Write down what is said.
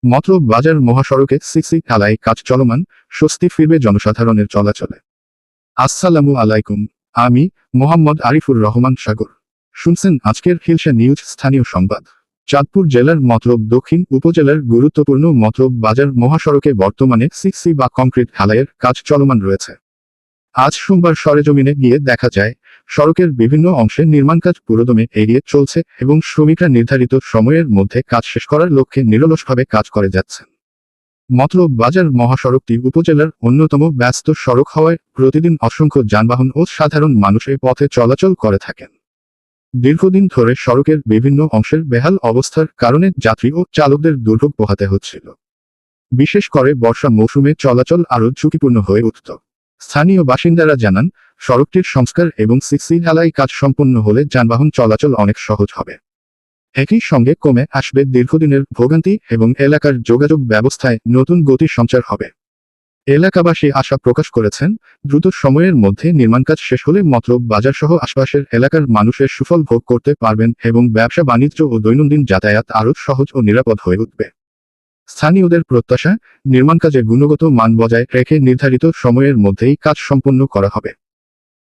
মতলব বাজার মহাসড়কে সিসি ঢালাই কাজ চলমান, স্বস্তি ফিরবে জনসাধারণের চলাচলে। আসসালামু আলাইকুম। আমি মোহাম্মদ আরিফুর রহমান সাগর। শুনছেন আজকের হিলসা নিউজ স্থানীয় সংবাদ। চাঁদপুর জেলার মতলব দক্ষিণ উপজেলার গুরুত্বপূর্ণ মতলব বাজার মহাসড়কে বর্তমানে সিসি বা কংক্রিট ঢালাইয়ের কাজ চলমান রয়েছে। আজ সোমবার সরেজমিনে গিয়ে দেখা যায়, সড়কের বিভিন্ন অংশে নির্মাণ কাজ পুরোদমে এগিয়ে চলছে এবং শ্রমিকরা নির্ধারিত সময়ের মধ্যে কাজ শেষ করার লক্ষ্যে নিরলসভাবে কাজ করে যাচ্ছেন। মতলব বাজার মহাসড়কটি উপজেলার অন্যতম ব্যস্ত সড়ক হওয়ায় প্রতিদিন অসংখ্য যানবাহন ও সাধারণ মানুষ এ পথে চলাচল করে থাকেন। দীর্ঘদিন ধরে সড়কের বিভিন্ন অংশের বেহাল অবস্থার কারণে যাত্রী ও চালকদের দুর্ভোগ পোহাতে হচ্ছিল। বিশেষ করে বর্ষা মৌসুমে চলাচল আরও ঝুঁকিপূর্ণ হয়ে উঠত। স্থানীয় বাসিন্দারা জানান, সড়কটির সংস্কার এবং সিসি ঢালাই কাজ সম্পন্ন হলে যানবাহন চলাচল অনেক সহজ হবে। একই সঙ্গে কমে আসবে দীর্ঘদিনের ভোগান্তি এবং এলাকার যোগাযোগ ব্যবস্থায় নতুন গতির সঞ্চার হবে। এলাকাবাসী আশা প্রকাশ করেছেন, দ্রুত সময়ের মধ্যে নির্মাণ কাজ শেষ হলে মতলব বাজারসহ আশপাশের এলাকার মানুষের সুফল ভোগ করতে পারবেন এবং ব্যবসা বাণিজ্য ও দৈনন্দিন যাতায়াত আরও সহজ ও নিরাপদ হয়ে উঠবে। স্থানীয়দের প্রত্যাশা, নির্মাণ কাজে গুণগত মান বজায় রেখে নির্ধারিত সময়ের মধ্যেই কাজ সম্পন্ন করা হবে।